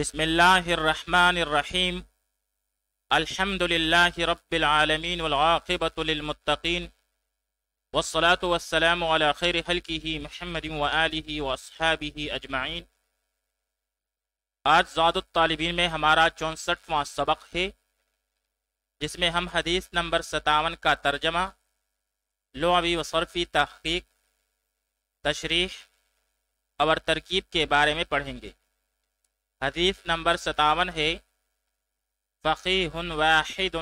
بسم اللہ الرحمن الرحیم الحمد للہ رب العالمین والعاقبۃ للمتقین والصلاة والسلام علی خیر خلقہ محمد وآلہ واصحابہ اجمعین۔ آج زاد الطالبین میں ہمارا 64واں سبق ہے، جس میں ہم حدیث نمبر 57 کا ترجمہ، لغوی و صرفی تحقیق، تشریح اور ترکیب کے بارے میں پڑھیں گے۔ حدیث نمبر 57 ہے، فقیہ واحد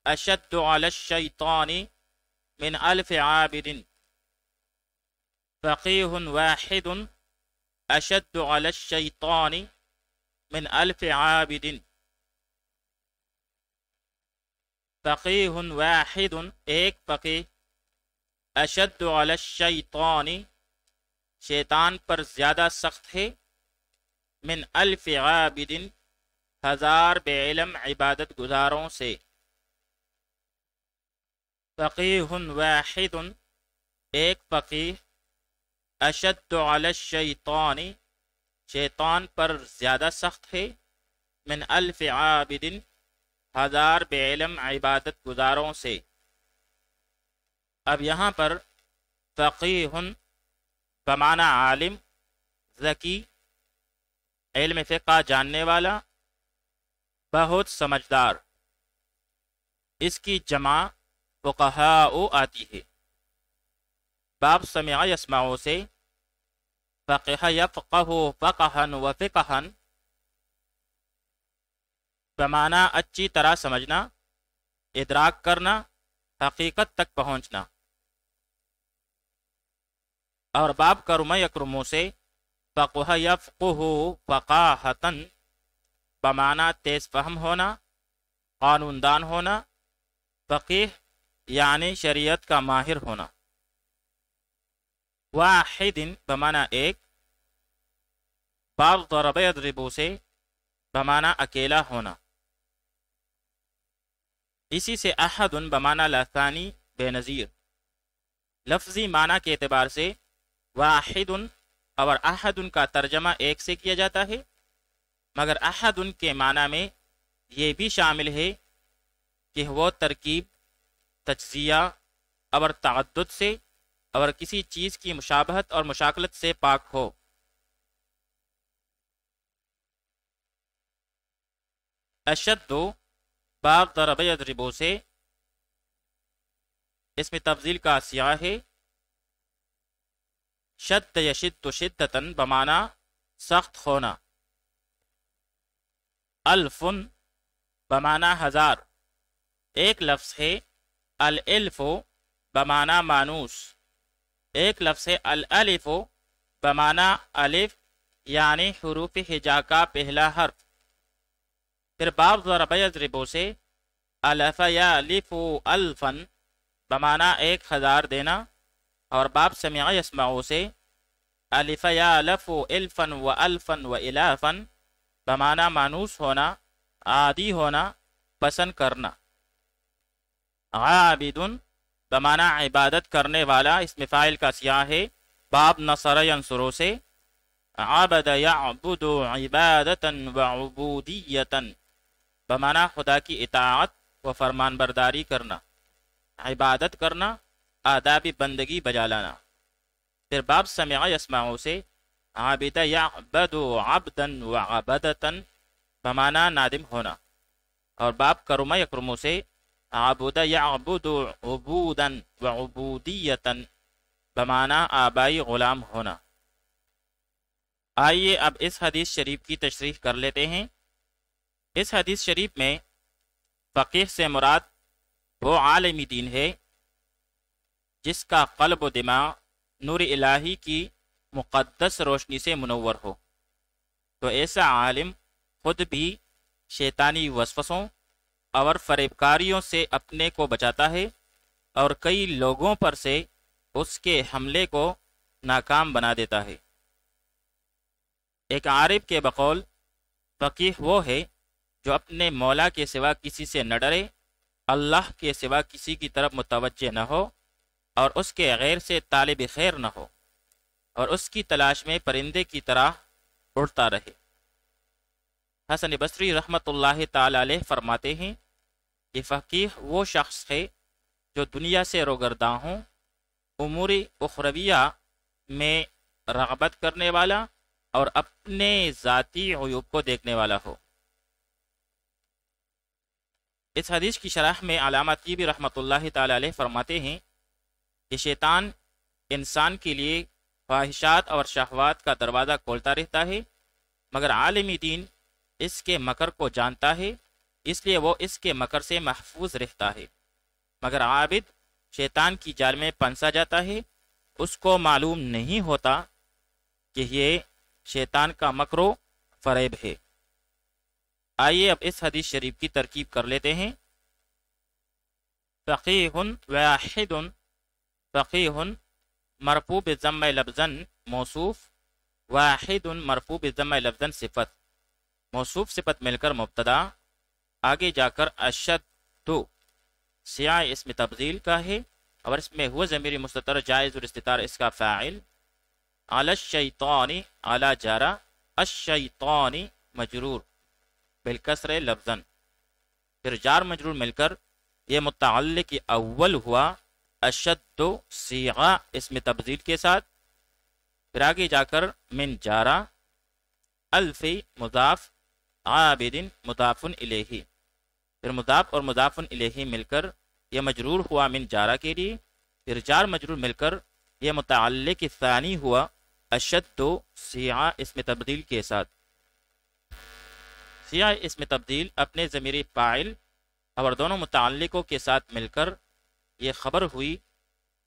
اشد علی الشیطان من الف عابد۔ فقیہ واحد اشد علی الشیطان من الف عابد۔ فقیہ واحد، ایک فقیہ، اشد علی الشیطان، شیطان پر زیادہ سخت ہے، من الف عابد، ہزار بے علم عبادت گزاروں سے۔ فقیہ واحد، ایک فقیہ، اشد علی الشیطان، شیطان پر زیادہ سخت ہے، من الف عابد، ہزار بے علم عبادت گزاروں سے۔ اب یہاں پر فقیہ بمعنی عالم، ذکی، علم فقہ جاننے والا، بہت سمجھدار، اس کی جمع فقہاء آتی ہے۔ باب سمع یسمع سے فقہ یفقہ فقہا و فقہا، بمعنی اچھی طرح سمجھنا، ادراک کرنا، حقیقت تک پہنچنا۔ اور باب کرم یکرمو سے فقہ یفقہ فقاہتا، بمعنی تیز فہم ہونا، قانون دان ہونا، فقیہ یعنی شریعت کا ماہر ہونا۔ واحد بمعنی ایک، باب ضرب یضرب سے بمعنی اکیلا ہونا۔ اسی سے احد بمعنی لا ثانی، بے نظیر۔ لفظی معنی کے اعتبار سے واحد اور احد کا ترجمہ ایک سے کیا جاتا ہے، مگر احد کے معنی میں یہ بھی شامل ہے کہ وہ ترکیب، تجزیہ اور تعدد سے اور کسی چیز کی مشابہت اور مشاکلت سے پاک ہو۔ اشد باب ضرب یضرب سے اس میں تفضیل کا صیغہ ہے، شد یشد شدتاً بمعنی سخت ہونا۔ الف بمعنی ہزار، ایک لفظ ہے الالف بمعنی مانوس، ایک لفظ ہے الالف بمعنی الف یعنی حروف ہجا کا پہلا حرف۔ پھر باب ضرب یضرب سے الف یالف الفا بمعنی 1000 دینا، اور باب سمع یسمع سے الف یالف الفا و الفا و الافا بمعنی مانوس ہونا، عادی ہونا، پسند کرنا۔ عابد بمعنی عبادت کرنے والا، اس میں فاعل کا صیغہ ہے باب نصر ینصر سے عبد یعبد عبادتا و عبودیتا بمعنی خدا کی اطاعت و فرمان برداری کرنا، عبادت کرنا، آداب بندگی بجا لانا۔ پھر باب سمع یسمع سے عابد یعبد عبدا و عبدتا بمعنی نادم ہونا، اور باب کرم یکرم سے عبد یعبد عبودا و عبودیتا بمعنی آبائی غلام ہونا۔ آئیے اب اس حدیث شریف کی تشریح کر لیتے ہیں۔ اس حدیث شریف میں فقیہ سے مراد وہ عالم دین ہے جس کا قلب و دماغ نور الہی کی مقدس روشنی سے منور ہو، تو ایسا عالم خود بھی شیطانی وسوسوں اور فریب کاریوں سے اپنے کو بچاتا ہے، اور کئی لوگوں پر سے اس کے حملے کو ناکام بنا دیتا ہے۔ ایک عارف کے بقول فقیہ وہ ہے جو اپنے مولا کے سوا کسی سے نہ ڈرے، اللہ کے سوا کسی کی طرف متوجہ نہ ہو، اور اس کے غیر سے طالب خیر نہ ہو، اور اس کی تلاش میں پرندے کی طرح اڑتا رہے۔ حسن بصری رحمۃ اللہ تعالی علیہ فرماتے ہیں کہ فقیہ وہ شخص ہے جو دنیا سے روگرداں ہوں، امور اخرویہ میں رغبت کرنے والا اور اپنے ذاتی عیوب کو دیکھنے والا ہو۔ اس حدیث کی شرح میں علامہ طیبی رحمۃ اللہ تعالی علیہ فرماتے ہیں کہ شیطان انسان کے لیے خواہشات اور شہوات کا دروازہ کھولتا رہتا ہے، مگر عالم دین اس کے مکر کو جانتا ہے، اس لیے وہ اس کے مکر سے محفوظ رہتا ہے، مگر عابد شیطان کی جال میں پھنسا جاتا ہے، اس کو معلوم نہیں ہوتا کہ یہ شیطان کا مکر و فریب ہے۔ آئیے اب اس حدیث شریف کی ترکیب کر لیتے ہیں۔ فقیہ واحد، فقیہ مرفوع بضم لفظاً موصوف، واحد مرفوع بضم لفظاً صفت، موصوف صفت مل کر مبتدا، آگے جا کر اشد سیاہ اسم تبذیل کا ہے اور اس میں ہوا ضمیر مستتر جائز الاستتار اس کا فاعل، علی الشیطان علی جارا، الشیطان مجرور بالکسر لفظاً، پھر جار مجرور مل کر یہ متعلق اول ہوا اشد صیغہ اسم تبذیل کے ساتھ، پھر آگے جا کر من جارا، الف مضاف، عابد مضاف الیہ، پھر مضاف اور مضاف الیہ مل کر یہ مجرور ہوا من جارا کے لیے، پھر جار مجرور مل کر یہ متعلق ثانی ہوا اشد صیغہ اسم تبدیل کے ساتھ۔ صیغہ اسم تبدیل اپنے ضمیر فاعل اور دونوں متعلقوں کے ساتھ مل کر یہ خبر ہوئی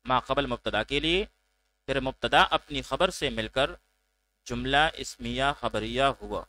ما قبل مبتدا کے لیے، پھر مبتدا اپنی خبر سے مل کر جملہ اسمیہ خبریہ ہوا۔